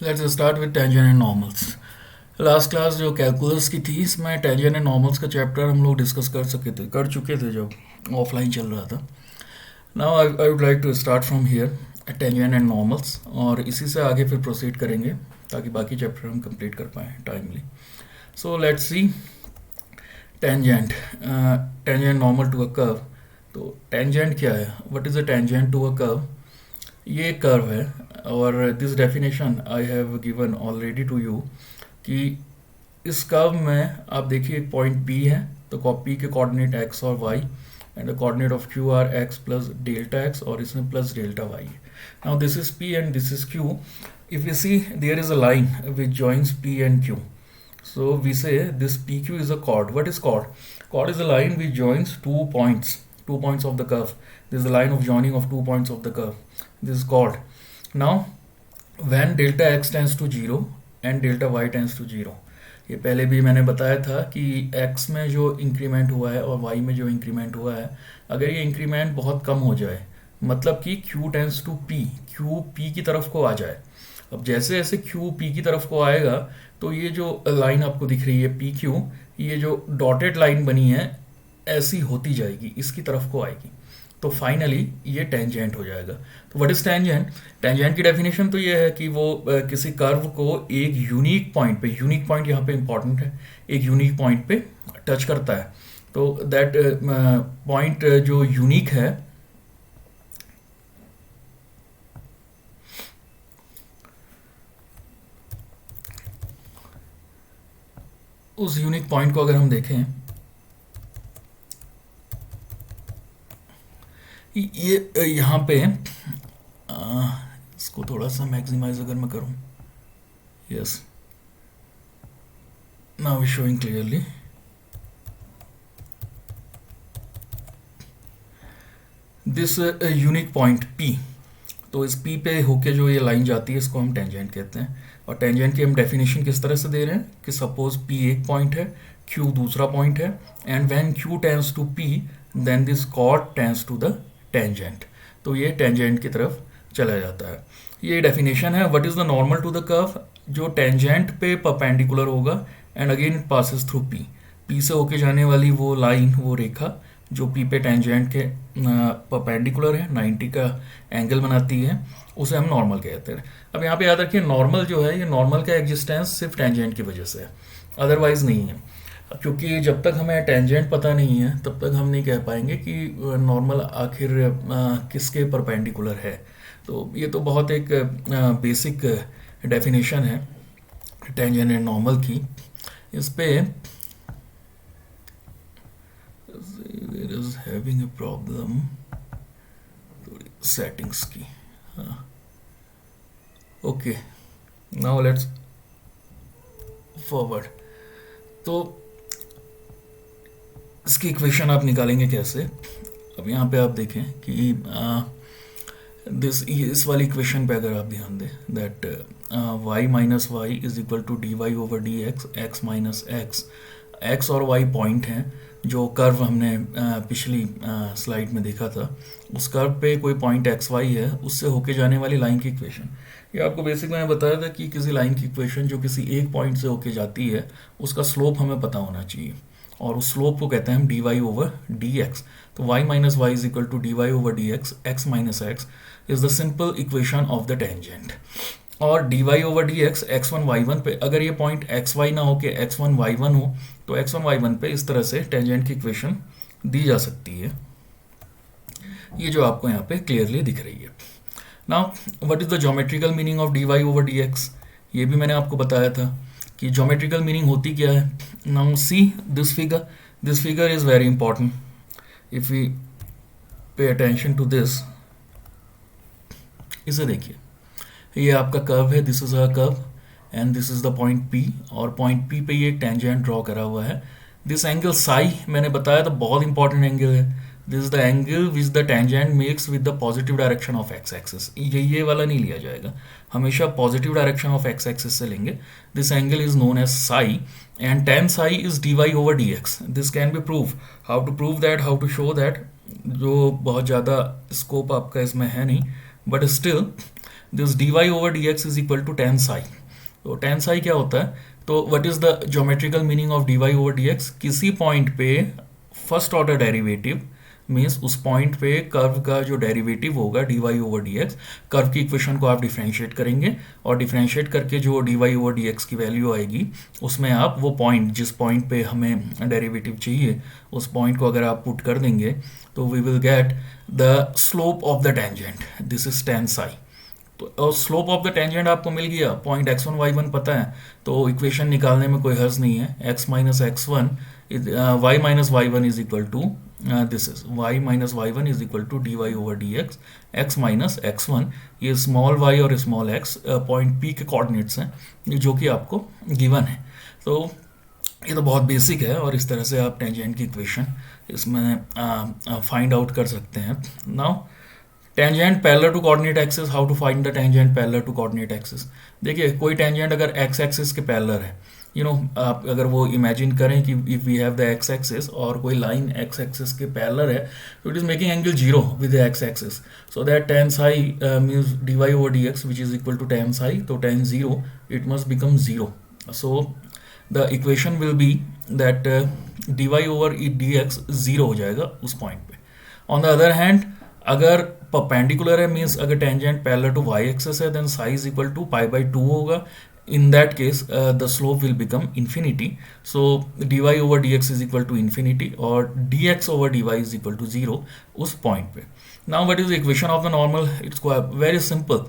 Let's start with tangent and normals. Last class जो calculus की थी, इसमें टेंजेंट एंड नॉर्मल्स का चैप्टर हम लोग डिस्कस कर चुके थे जब ऑफलाइन चल रहा था। Now I would like to start from here tangent and normals, और इसी से आगे फिर प्रोसीड करेंगे ताकि बाकी चैप्टर हम कंप्लीट कर पाएँ timely. So let's see tangent tangent normal to a curve. तो टेंजेंट क्या है, what is a tangent to a curve? ये कर्व है, और this definition I have given already to you कि इस कर्व में आप देखिए एक पॉइंट पी है, तो पी के कोऑर्डिनेट एक्स और y, and the coordinate of Q are x plus delta x, और इसमें प्लस डेल्टा वाई है। Now this is P and this is Q. If you see there is a line which joins P and Q, so we say this PQ is a chord. What is chord? Chord is a line which joins two points of the curve. This is the line of joining of 2 points of the curve. This is chord. Now, when delta x tends to 0 and delta y tends to 0, ये पहले भी मैंने बताया था कि x में जो increment हुआ है और y में जो इंक्रीमेंट हुआ है, अगर ये इंक्रीमेंट बहुत कम हो जाए, मतलब कि q tends to p, q p की तरफ को आ जाए। अब जैसे जैसे q p की तरफ को आएगा, तो ये जो लाइन आपको दिख रही है पी क्यू, ये जो डॉटेड लाइन बनी है ऐसी होती जाएगी, इसकी तरफ को आएगी, तो फाइनली ये टेंजेंट हो जाएगा। तो व्हाट इज टेंजेंट? टेंजेंट की डेफिनेशन तो ये है कि वो किसी कर्व को एक यूनिक पॉइंट पे, यूनिक पॉइंट यहाँ पे इंपॉर्टेंट है, एक यूनिक पॉइंट पे टच करता है। तो दैट पॉइंट जो यूनिक है, उस यूनिक पॉइंट को अगर हम देखें, ये यहाँ पे इसको थोड़ा सा मैक्सिमाइज अगर मैं करूँ, yes, now is showing clearly. This unique point P, तो इस पी पे होके जो ये लाइन जाती है, इसको हम टेंजेंट कहते हैं। और टेंजेंट की हम डेफिनेशन किस तरह से दे रहे हैं कि सपोज पी एक पॉइंट है, क्यू दूसरा पॉइंट है, and when Q tends to P, then this chord tends to the tangent, तो ये टेंजेंट की तरफ चला जाता है। ये डेफिनेशन है। What is the normal to the curve? जो टेंजेंट पे परपेंडिकुलर होगा and again it passes through P, P से होके जाने वाली वो लाइन, वो रेखा जो पी पे टेंजेंट के परपेंडिकुलर है, 90 का एंगल बनाती है, उसे हम नॉर्मल कहते हैं। अब यहाँ पे याद रखिए, नॉर्मल जो है, ये नॉर्मल का एग्जिस्टेंस सिर्फ टेंजेंट की वजह से है, अदरवाइज नहीं है। क्योंकि जब तक हमें टेंजेंट पता नहीं है, तब तक हम नहीं कह पाएंगे कि नॉर्मल आखिर किसके परपेंडिकुलर है। तो ये तो बहुत एक बेसिक डेफिनेशन है टेंजेंट एंड नॉर्मल की। इस पे it is having a problem settings की। Okay, now let's forward. तो इसकी इक्वेशन आप निकालेंगे कैसे? अब यहाँ पे आप देखें कि इस वाली इक्वेशन पे अगर आप ध्यान दें, that y minus Y is equal to D Y over D x, x minus x. X और वाई पॉइंट हैं जो कर्व हमने पिछली स्लाइड में देखा था। उस कर्व पे कोई पॉइंट एक्स वाई है, उससे होके जाने वाली लाइन की इक्वेशन। ये आपको बेसिक मैंने बताया था कि किसी लाइन की इक्वेशन जो किसी एक पॉइंट से होके जाती है, उसका स्लोप हमें पता होना चाहिए, और उस स्लोप को कहते हैं हम D Y over D X. तो Y minus Y is equal to D Y over D x, x minus X is the simple equation of the tangent. और D Y over D x, X one Y one पे, अगर ये point x Y ना हो के x one Y one हो, तो x one Y one पे इस तरह से टेंजेंट की इक्वेशन दी जा सकती है, ये जो आपको यहाँ पे क्लियरली दिख रही है। Now what is the geometrical meaning of d Y over D x? ये भी मैंने आपको बताया था कि ज्योमेट्रिकल मीनिंग होती क्या है। Now see this figure is very important. If we pay attention to this, इसे देखिए, ये आपका कर्व है, this is a curve and this is the point P, और पॉइंट पी पे ये एक टेंजेंट ड्रॉ करा हुआ है। दिस एंगल साई मैंने बताया था बहुत इंपॉर्टेंट एंगल है। This is the angle which the tangent makes with the positive direction of x axis. ये वाला नहीं लिया जाएगा, हमेशा positive direction of x axis से लेंगे। This angle is known as psi, and tan psi is d Y over D x. This can be prove. How to prove that, how to show that, जो बहुत ज़्यादा scope आपका इसमें है नहीं, but still this d Y over D x is equal to tan psi. तो tan psi क्या होता है? तो what is the geometrical meaning of d Y over D x? किसी पॉइंट पे फर्स्ट ऑर्डर डेरिवेटिव मीन्स उस point पे curve का जो डेरिवेटिव होगा d Y over D x, curve की इक्वेशन को आप डिफ्रेंशिएट करेंगे और डिफ्रेंशिएट करके जो d Y over D x की वैल्यू आएगी उसमें आप वो पॉइंट, जिस पॉइंट पे हमें डेरिवेटिव चाहिए उस पॉइंट को अगर आप पुट कर देंगे तो we will get the slope of the tangent, this is tan psi. तो स्लोप ऑफ द टेंजेंट आपको मिल गया, पॉइंट x1 y1 पता है, तो इक्वेशन निकालने में कोई हर्ज नहीं है। x minus x one y minus y one is equal to this is y minus y one is equal to D Y over D x x minus x one. ये स्मॉल y और small x point P के coordinates हैं जो कि आपको given है। तो ये तो बहुत बेसिक है और इस तरह से आप टेंजेंट की इक्वेशन इसमें फाइंड आउट कर सकते हैं। Now tangent parallel to coordinate axis, how to find the tangent parallel to coordinate axis? देखिए कोई टेंजेंट अगर एक्स एक्सिस के पैरेलल है, आप अगर वो इमेजिन करें कि if we have the X axis और कोई लाइन एक्स एक्सिस के पैरेलल है तो it is making angle zero with the X axis, so that tan psi means D Y over D X which is equal to tan psi, तो tan zero it must become zero. So the equation will be that D Y over D X zero हो जाएगा उस point पे। On the other hand अगर perpendicular है means अगर tangent parallel to Y axis है then psi is equal to pi by two होगा। In that case the slope will become infinity, so d Y over D x is equal to infinity और d x over d y is equal to zero उस point पे। Now what is the equation of the normal? It's very simple,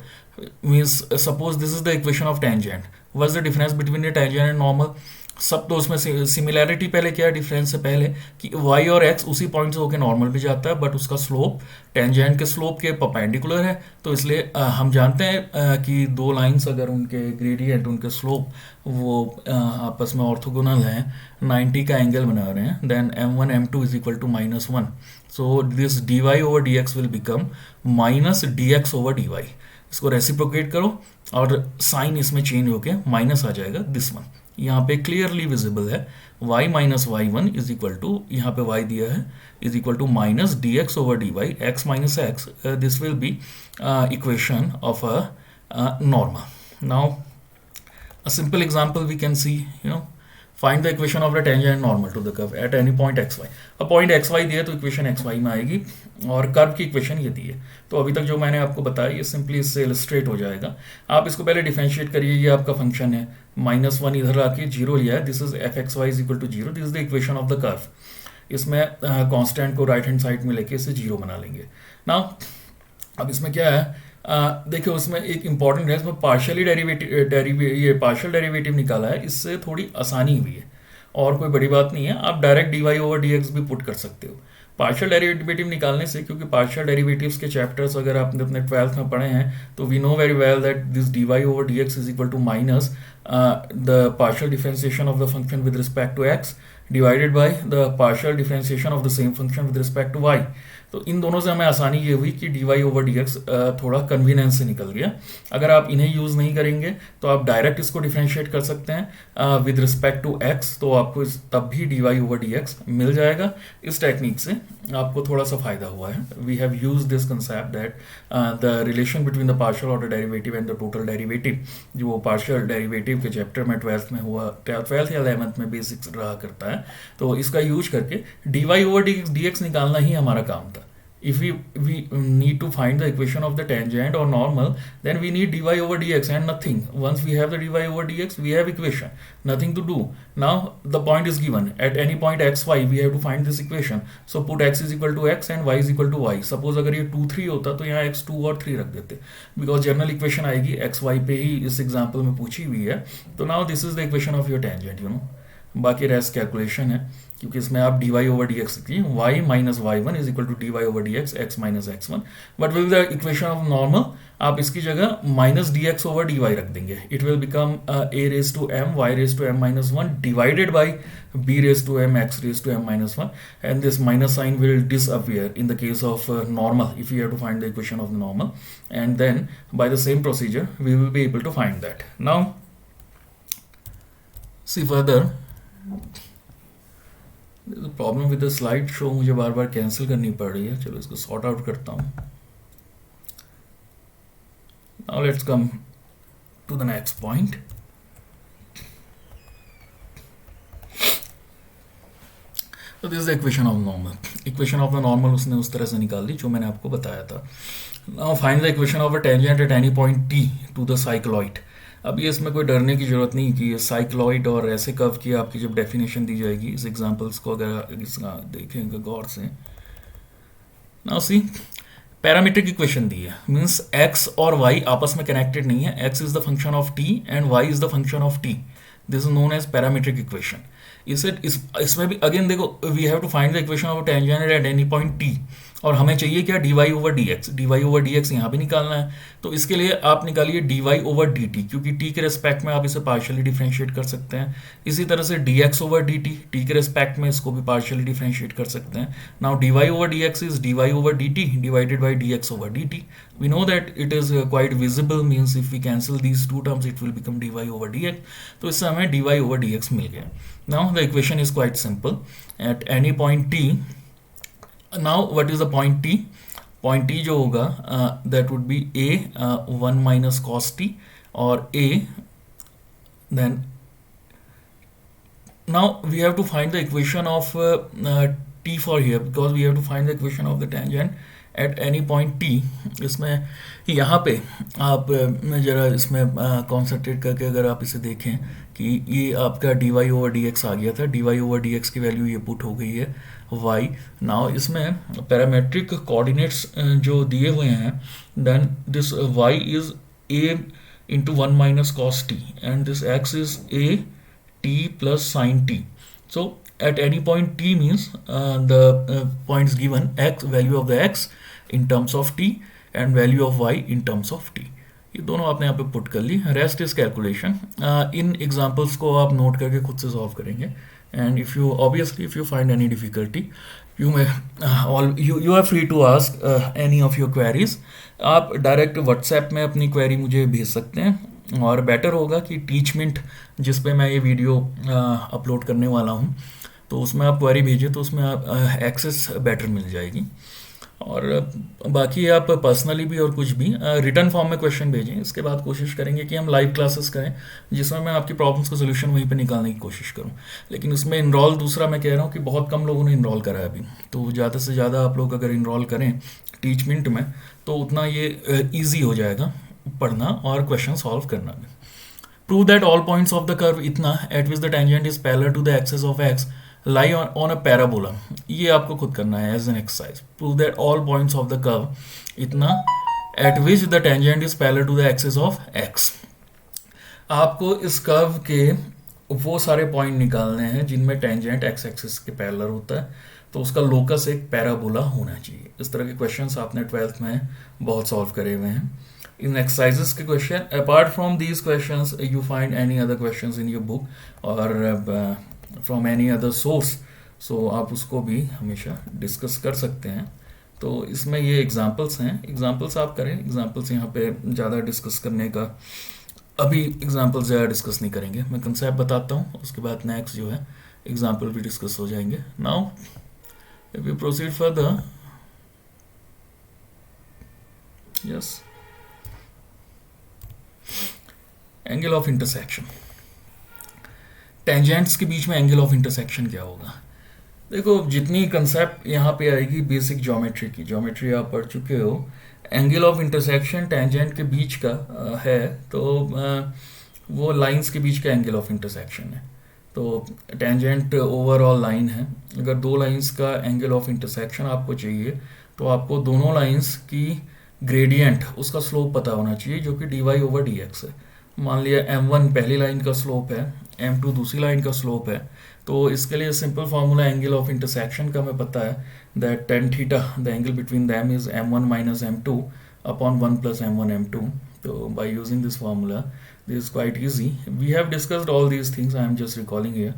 means suppose this is the equation of tangent, what is the difference between the tangent and normal? सब तो उसमें similarity पहले क्या है difference से पहले कि y और x उसी पॉइंट से होकर नॉर्मल पे जाता है, बट उसका स्लोप टेंजेंट के स्लोप के परपेंडिकुलर है। तो इसलिए हम जानते हैं कि दो लाइंस अगर उनके ग्रेडियंट, उनके स्लोप वो आपस में ऑर्थोगोनल हैं, 90 का एंगल बना रहे हैं, then m1 m2 is equal to minus one, so this dy over dx will become minus dx over dy। इसको रेसिप्रोकेट करो और साइन इसमें चेंज होके माइनस आ जाएगा दिस वन, यहाँ पे क्लियरली विजिबल है y minus y one is equal to, यहाँ पे y दिया है, is equal to minus d x over d y, x minus x, this will be equation of a normal. Now a simple example we can see, find the equation of the tangent normal to the curve at any point xy। अब point xy दिया तो equation xy में आएगी और curve की equation ये दी है। तो अभी तक जो मैंने आपको बताया ये सिंपली इससे इलस्ट्रेट हो जाएगा। आप इसको पहले डिफरेंशिएट करिए, ये आपका फंक्शन है, माइनस वन इधर आके जीरो लिया है, this is f x y is equal to zero, this is the equation of the curve. इसमें कांस्टेंट को राइट हैंड साइड में लेके इसे जीरो बना लेंगे। नाउ अब इसमें क्या है, देखिए उसमें एक इंपॉर्टेंट है, इसमें पार्शियल डेरिवेटिव निकाला है, इससे थोड़ी आसानी हुई है और कोई बड़ी बात नहीं है। आप direct d Y over D x भी पुट कर सकते हो पार्शियल डेरिवेटिव निकालने से, क्योंकि पार्शियल डेरिवेटिव्स के चैप्टर्स अगर आपने अपने 12th में पढ़े हैं तो we know very well that this d Y over D x is equal to minus the partial differentiation of the function with respect to x divided by the partial differentiation of the same function with respect to y. तो इन दोनों से हमें आसानी ये हुई कि d Y over D x थोड़ा कन्वीनियंस से निकल गया। अगर आप इन्हें यूज़ नहीं करेंगे तो आप डायरेक्ट इसको डिफरेंशिएट कर सकते हैं विद रिस्पेक्ट टू एक्स, तो आपको तब भी d Y over D x मिल जाएगा। इस टेक्निक से आपको थोड़ा सा फायदा हुआ है। We have use this concept that the relation between the partial order derivative and the total derivative, जो पार्शियल डेरिवेटिव के चैप्टर में 12th में हुआ, 12th या 11th में बेसिक्स रहा करता है, तो इसका यूज करके d Y over D x निकालना ही हमारा काम था। If we need to find the equation of the tangent or normal, then we need dy over dx and nothing. Once we have the dy over dx, we have equation, nothing to do. Now the point is given at any point xy, we have to find this equation. So put x is equal to x and y is equal to y. Suppose अगर ये 2 3 होता तो यहाँ x 2 और 3 रख देते, because general equation आएगी x y पे ही इस एग्जाम्पल में पूछी हुई है। तो now this is the equation of your tangent, बाकी रेस्ट कैलकुलेशन है, क्योंकि इसमें आप d Y over D x लिखिए, y minus y one is equal to D Y over D x, x minus x one. But will the equation of normal आप इसकी जगह minus d x over d y रख देंगे, it will become a raise to m y raise to m minus one divided by b raise to m x raise to m minus one, and this minus sign will disappear in the case of normal if you have to find the equation of the normal, and then by the same procedure we will be able to find that. Now see further, problem with the slide show, मुझे बार बार cancel करनी पड़ रही है। चलो इसको sort out करता हूँ। Now let's come to the next point. तो this is equation of normal. Equation of the normal उसने उस तरह से निकाल दी जो मैंने आपको बताया था. Now find the equation of a tangent at any point t to the cycloid. अब ये इसमें कोई डरने की जरूरत नहीं कि ये साइक्लॉइड और ऐसे कर्व की आपकी जब डेफिनेशन दी जाएगी इस एग्जांपल्स को अगर इसका देखेंगे गौर से. नाउ सी पैरामीट्रिक इक्वेशन दी है मीन्स एक्स और वाई आपस में कनेक्टेड नहीं है. X is the function of t and y is the function of t. This is known as parametric equation. इसमें भी अगेन देखो we have to find the equation of tangent at any point t. और हमें चाहिए क्या d Y over D x. D Y over D x यहाँ भी निकालना है. तो इसके लिए आप निकालिए d Y over d t क्योंकि टी के रिस्पेक्ट में आप इसे पार्शियली डिफ्रेंशिएट कर सकते हैं. इसी तरह से d x over d t, t के रिस्पेक्ट में इसको भी पार्शियली डिफ्रेंशिएट कर सकते हैं. Now d Y over D x is d Y over d t divided by d x over d t. We know that it is quite visible means if we cancel these two terms it will become dy over dx. तो इससे हमें dy over dx मिल गया. Now the equation is quite simple. At any point t, now what is the point t? Point t जो होगा that would be a 1 minus cos t और a then now we have to find the equation of t for here because we have to find the equation of the tangent eight any point T. इसमें यहाँ पे आप ज़रा इसमें concentrate करके अगर आप इसे देखें कि ये आपका d Y over D x आ गया था. D Y over D x की वैल्यू ये पुट हो गई है वाई. नाउ इसमें पैरामेट्रिक कोऑर्डिनेट्स जो दिए हुए हैं then this y is a into 1 minus cos t and this x is a t plus sine t. So at any point t means the points given x value of the x in terms of t and value of y in terms of t. ये दोनों आपने यहाँ पे put कर ली. Rest is calculation. इन examples को आप नोट करके खुद से सॉल्व करेंगे and if you obviously if you find any difficulty you may you are free to ask any of your queries. आप डायरेक्ट व्हाट्सएप में अपनी क्वेरी मुझे भेज सकते हैं और बेटर होगा कि टीचमेंट जिस पे मैं ये वीडियो अपलोड करने वाला हूँ तो उसमें आप क्वेरी भेजें तो उसमें आप एक्सेस बेटर मिल जाएगी. और बाकी आप पर्सनली भी और कुछ भी रिटर्न फॉर्म में क्वेश्चन भेजें. इसके बाद कोशिश करेंगे कि हम लाइव क्लासेस करें जिसमें मैं आपकी प्रॉब्लम्स का सोल्यूशन वहीं पे निकालने की कोशिश करूं. लेकिन उसमें इनरोल दूसरा मैं कह रहा हूं कि बहुत कम लोगों ने इनरोल करा है अभी. तो ज़्यादा से ज़्यादा आप लोग अगर इनरोल करें टीचमेंट में तो उतना ये ईजी हो जाएगा पढ़ना और क्वेश्चन सॉल्व करना भी. Prove that all points of the curve इतना at which the tangent is parallel to the axis of x lie on a parabola. ये आपको खुद करना है as an exercise. Prove that all points of the curve इतना at which the tangent is parallel to the axis of x. आपको इस curve के वो सारे पॉइंट निकालने हैं जिनमें टेंजेंट एक्स एक्सिस के पैरेलल होता है. तो उसका लोकस एक पैराबोला होना चाहिए. इस तरह के क्वेश्चंस आपने 12th में बहुत सॉल्व करे हुए हैं. इन एक्सरसाइजेस के question apart from these questions you find any other questions in your book और फ्रॉम एनी अदर सोर्स. सो आप उसको भी हमेशा डिस्कस कर सकते हैं. तो इसमें ये एग्जांपल्स हैं. एग्जांपल्स आप करें. एग्जांपल्स यहाँ पे ज़्यादा डिस्कस करने का अभी एग्जांपल्स ज़्यादा डिस्कस नहीं करेंगे. मैं कंसेप्ट बताता हूँ उसके बाद नेक्स्ट जो है एग्जांपल भी डिस्कस हो जाएंगे. Now if we proceed further. Yes angle of intersection. Tangents के बीच में एंगल ऑफ इंटरसेक्शन क्या होगा. देखो जितनी कंसेप्ट यहाँ पे आएगी बेसिक ज्योमेट्री की, ज्योमेट्री आप पढ़ चुके हो. एंगल ऑफ इंटरसेक्शन टेंजेंट के बीच का है तो वो लाइंस के बीच का एंगल ऑफ इंटरसेक्शन है. तो टेंजेंट ओवरऑल लाइन है. अगर दो लाइंस का एंगल ऑफ इंटरसेक्शन आपको चाहिए तो आपको दोनों लाइंस की ग्रेडियंट उसका स्लोप पता होना चाहिए जो कि d Y over D x है. मान लिया m1 पहली लाइन का स्लोप है, m2 दूसरी लाइन का स्लोप है. तो इसके लिए simple formula angle of intersection का हमें पता है that tan theta the angle between them is m1 minus m2 upon 1 plus m1 m2. तो by using this formula this is quite easy. We have discussed all these things. I am just recalling here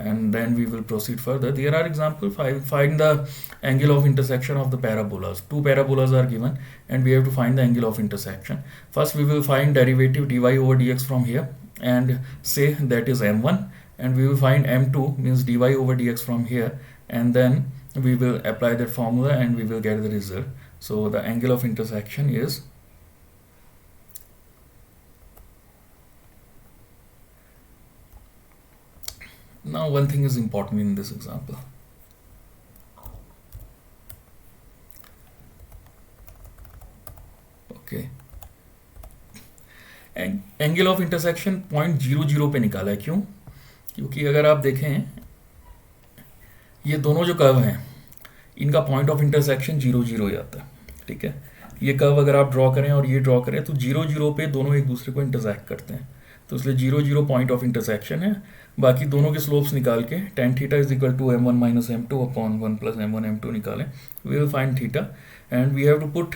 and then we will proceed further. There are examples. Find the angle of intersection of the parabolas. Two parabolas are given and we have to find the angle of intersection. First we will find derivative dy over dx from here and say that is m1, and we will find m2 means dy over dx from here, and then we will apply that formula and we will get the result. So the angle of intersection is Now one thing is important in this example. Okay, angle of intersection 0.00 पे निकाला है, क्यों? क्योंकि अगर आप देखें ये दोनों जो कर्व हैं इनका पॉइंट ऑफ इंटरसेक्शन 0 0 ही आता है, ठीक है। ये कर्व अगर आप ड्रॉ करें और ये ड्रॉ करें तो 0 0 पे दोनों एक दूसरे को इंटरसेक्ट करते हैं, तो इसलिए 0 0 पॉइंट ऑफ इंटरसेक्शन है। बाकी दोनों के स्लोप्स निकाल के tan theta is equal to m1 minus m2 upon 1 plus m1 m2 निकालें, we will find theta and we have to put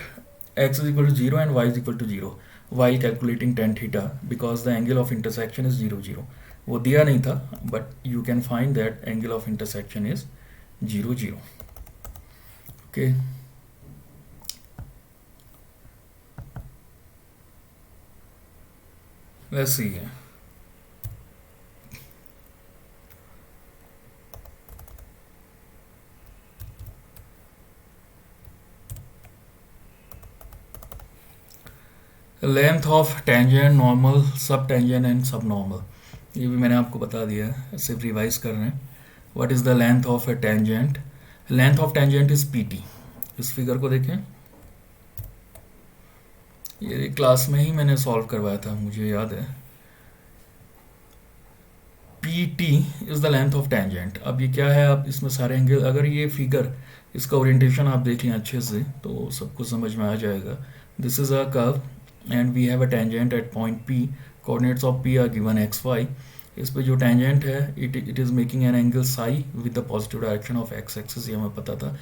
x is equal to 0 and y is equal to 0 while calculating tan theta because the angle of intersection is 0 0. वो दिया नहीं था, but you can find that angle of intersection is 0 0. Okay. Let's see. Length of tangent, normal, सब tangent and सब normal, ये भी मैंने आपको बता दिया है, सिर्फ रिवाइज कर रहे हैं। What is the length of A tangent? Length of tangent is pt। इस फिगर को देखें, ये क्लास में ही मैंने सॉल्व करवाया था, मुझे याद है। pt is the length of tangent. अब ये क्या है, आप इसमें सारे एंगल, अगर ये फिगर इसका ओरिएंटेशन आप देख लें अच्छे से तो सबको समझ में आ जाएगा। This is a curve and we have a tangent at point P. Coordinates of P are given x, y. इस पे जो टेंजेंट है it is making an angle psi with the positive direction of x axis, ये हमें पता था।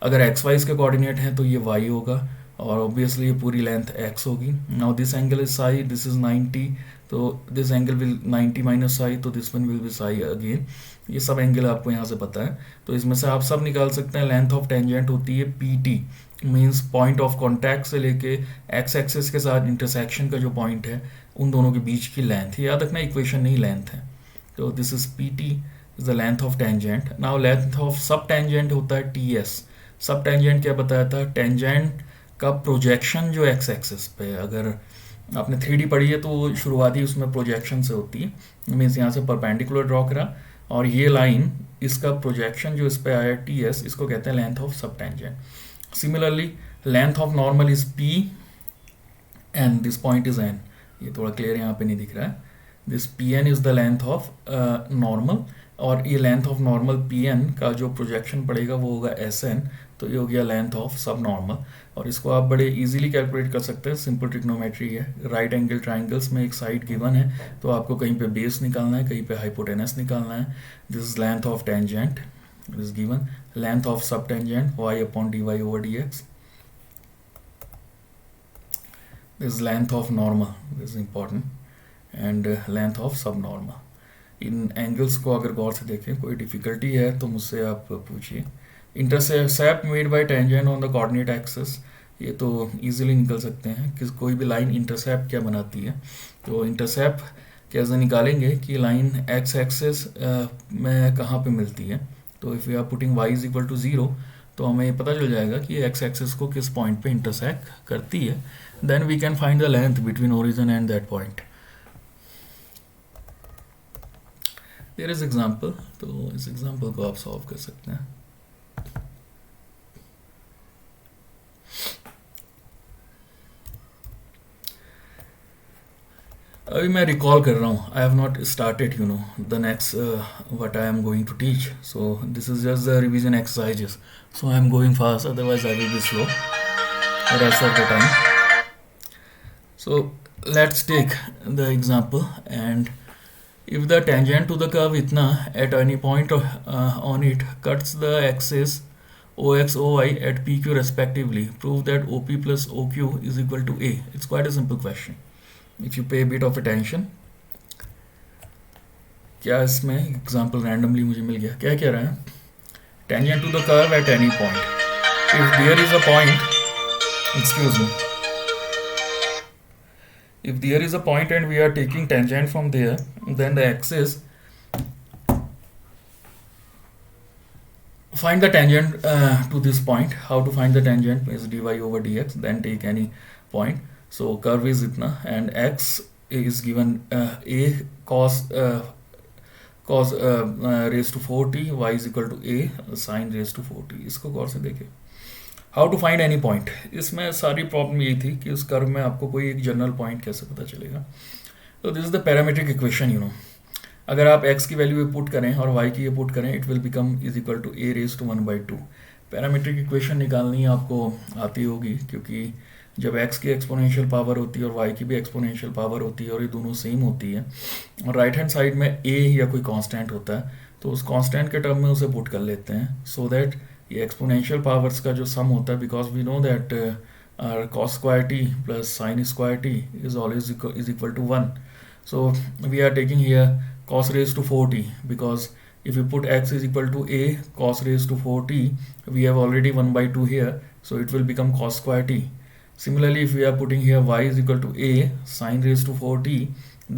अगर x y इसके कोऑर्डिनेट हैं तो ये y होगा और ऑब्वियसली ये पूरी लेंथ x होगी। Now this angle is psi, this is 90, तो this angle will 90 minus psi, तो this one will be psi again. ये सब एंगल आपको यहाँ से पता है, तो इसमें से आप सब निकाल सकते हैं। लेंथ ऑफ टेंजेंट होती है pt, means point of contact से लेके एक्स एक्सिस के साथ इंटरसेक्शन का जो पॉइंट है उन दोनों के बीच की लेंथ। याद रखना इक्वेशन नहीं लेंथ है, तो this is pt is the length of tangent. Now length of सब टेंजेंट होता है ts। सब टेंजेंट क्या बताया था? टेंजेंट का प्रोजेक्शन जो एक्स एक्सिस पे, अगर आपने 3D पढ़ी है तो शुरुआती उसमें प्रोजेक्शन से होती है, मीन्स यहाँ से परपेंडिकुलर ड्रॉ करा और ये लाइन इसका प्रोजेक्शन जो इस पे आया ts, इसको कहते हैं लेंथ ऑफ सब tangent. Similarly, length of normal is p and this point is n. ये थोड़ा क्लियर यहाँ पे नहीं दिख रहा है। This pn is the length of normal और ये लेंथ ऑफ नॉर्मल pn का जो प्रोजेक्शन पड़ेगा वो होगा sn, तो ये हो गया लेंथ ऑफ सब नॉर्मल। और इसको आप बड़े इजीली कैलकुलेट कर सकते हैं, सिंपल ट्रिग्नोमेट्री है। राइट एंगल ट्राइंगल्स में एक साइड गिवन है तो आपको कहीं पे बेस निकालना है, कहीं पे हाइपोटेनस निकालना है। This is length of tangent is given, length of subtangent y upon dy over dx. This is length of normal, this is important, and length of subnormal. In angles को अगर गौर से देखें, कोई डिफिकल्टी है तो मुझसे आप पूछिए। Intercept made by tangent on the coordinate axis, ये तो इजीली निकल सकते हैं कि कोई भी लाइन इंटरसेप्ट क्या बनाती है। तो इंटरसेप्ट कैसे निकालेंगे कि लाइन एक्स एक्सिस में कहाँ पे मिलती है। तो if you are putting y is equal to 0 तो हमें पता चल जाएगा कि एक्स एक्सिस को किस पॉइंट पे इंटरसेक्ट करती है, then we can find the length between origin and that point. There is example, तो इस एग्जांपल को आप सॉल्व कर सकते हैं। अभी मैं रिकॉल कर रहा हूँ, I have not started you know the next what I am going to teach, so this is just the revision exercises, so I am going fast, otherwise I will be slow rest of the time. So let's take the example, and if the tangent to the curve itna at any point on it cuts the axis OX OY at PQ respectively, prove that OP plus OQ is equal to A. It's quite a simple question if you pay a bit of attention. क्या इसमें example randomly मुझे मिल गया, क्या कह रहा है? Tangent to the curve at any point, if there is a point, excuse me, if there is a point and we are taking tangent from there, then the axis, find the tangent to this point. How to find the tangent is dy over dx, then take any point. So curve is itna and x is given a cos cos raise to 4t, y is equal to a sine raise to 4t। इसको गौर से देखें। How to find any point, इसमें सारी problem यही थी कि उस कर्व में आपको कोई एक जनरल पॉइंट कैसे पता चलेगा। तो this is the parametric equation, you know. अगर आप x की वैल्यू पुट करें और y की ये पुट करें, it will become is equal to a raise to 1/2। Parametric equation निकालनी आपको आती होगी, क्योंकि जब x की एक्सपोनेंशियल पावर होती है और y की भी एक्सपोनेंशियल पावर होती है और ये दोनों सेम होती है और राइट हैंड साइड में a या कोई कांस्टेंट होता है, तो उस कांस्टेंट के टर्म में उसे पुट कर लेते हैं, सो दैट ये एक्सपोनेंशियल पावर्स का जो सम होता है, because we know that cos square t plus sin square t is always is equal to 1. So we are taking here cos raised to 4t, because if you put x is equal to a cos raised to 4t, we have already 1/2 here, so it will become cos square t. Similarly, if we are putting here y is equal to a sin raised to 4t,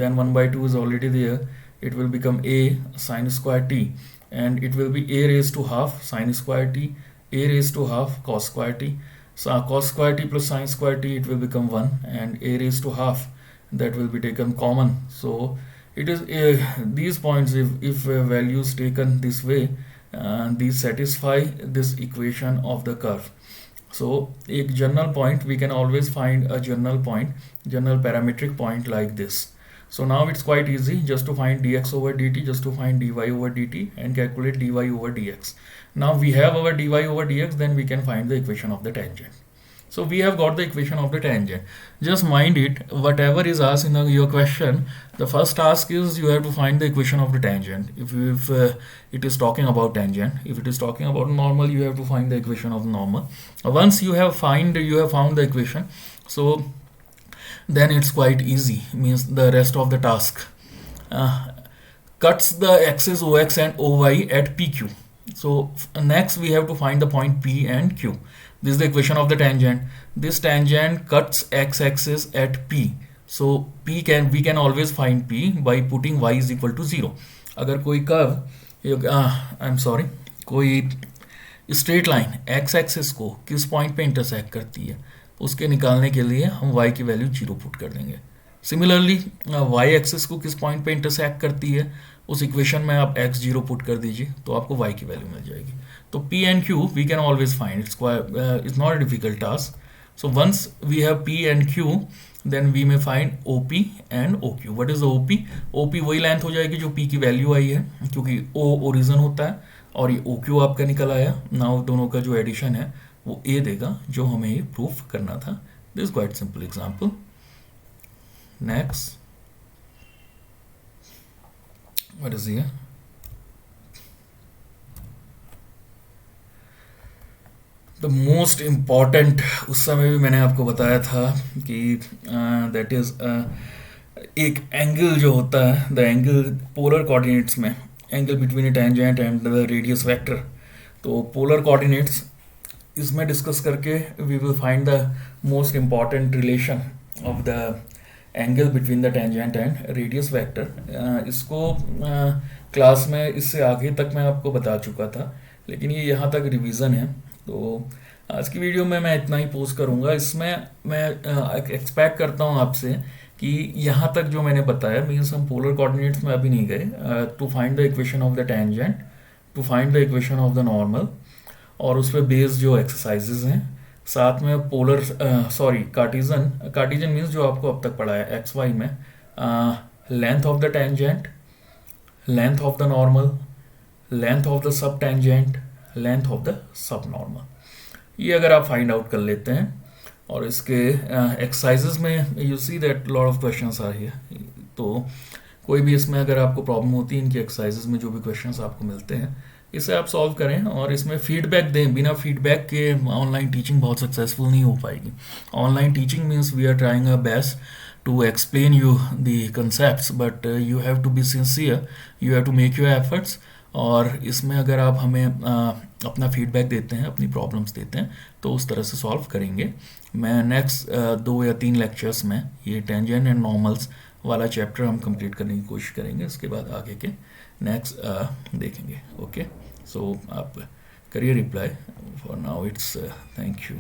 then 1/2 is already there, it will become a sin square t, and it will be a raised to half sin square t, a raised to half cos square t. So cos square t plus sin square t, it will become 1, and a raised to half, that will be taken common. So it is these points, if values taken this way, these satisfy this equation of the curve. So एक general point, we can always find a general point, general parametric point like this. So now it's quite easy just to find dx over dt, just to find dy over dt and calculate dy over dx. Now we have our dy over dx, then we can find the equation of the tangent. So we have got the equation of the tangent. Just mind it, whatever is asked in your question, the first task is you have to find the equation of the tangent. If it is talking about tangent, if it is talking about normal, you have to find the equation of the normal. Once you have found the equation, so then it's quite easy, means the rest of the task cuts the axes ox and oy at pq. So next we have to find the point p and q. This is the equation of the tangent. This tangent cuts x-axis at p. So we can always find p by putting y is equal to 0. अगर कोई curve कोई straight line x-axis को किस point पे intersect करती है, उसके निकालने के लिए हम y की वैल्यू 0 पुट कर देंगे। सिमिलरली y-axis को किस पॉइंट पे इंटरसेक्ट करती है, उस इक्वेशन में आप x 0 पुट कर दीजिए, तो आपको y की वैल्यू मिल जाएगी। तो p and q we can always find. It's not a difficult task. So once we have p and q, then we may find OP and OQ. What is the OP? OP वही length हो जाएगी जो p की value आई है, क्योंकि O origin होता है और ये OQ आपका निकल आया। नाउ दोनों का जो एडिशन है वो A देगा, जो हमें ये प्रूफ करना था। This quite simple example. Next, what is here? The most important, उस समय भी मैंने आपको बताया था कि दैट इज एक एंगल जो होता है, द एंगल पोलर कोऑर्डिनेट्स में, angle between a tangent and the radius vector. तो पोलर कोऑर्डिनेट्स इसमें डिस्कस करके we will find the most important relation of the angle between the tangent and radius vector. इसको class में इससे आगे तक मैं आपको बता चुका था, लेकिन ये यहाँ तक रिवीजन है। तो आज की वीडियो में मैं इतना ही पोस्ट करूँगा। इसमें मैं एक्सपेक्ट करता हूँ आपसे कि यहाँ तक जो मैंने बताया, मीन्स हम पोलर कोऑर्डिनेट्स में अभी नहीं गए, to find the equation of the tangent, to find the equation of the normal, और उस पर बेस्ड जो एक्सरसाइजेज हैं, साथ में पोलर कार्टिजन मीन्स जो आपको अब तक पढ़ा है एक्स वाई में, length of the tangent, length of the normal, length of the sub tangent, length of the sub normal. ये अगर आप फाइंड आउट कर लेते हैं और इसके एक्सरसाइजेज में you see that lot of questions are here. तो कोई भी इसमें अगर आपको प्रॉब्लम होती है, इनके एक्सरसाइजेज में जो भी क्वेश्चंस आपको मिलते हैं, इसे आप सॉल्व करें और इसमें फीडबैक दें। बिना फीडबैक के ऑनलाइन टीचिंग बहुत सक्सेसफुल नहीं हो पाएगी। Online teaching means we are trying our best to explain you the concepts, but you have to be sincere, you have to make your efforts। और इसमें अगर आप हमें अपना फीडबैक देते हैं, अपनी प्रॉब्लम्स देते हैं, तो उस तरह से सॉल्व करेंगे। मैं नेक्स्ट 2 या 3 लेक्चर्स में ये टेंजेंट एंड नॉर्मल्स वाला चैप्टर हम कंप्लीट करने की कोशिश करेंगे। उसके बाद आगे के नेक्स्ट देखेंगे। ओके, सो आप करिए reply. For now it's thank you.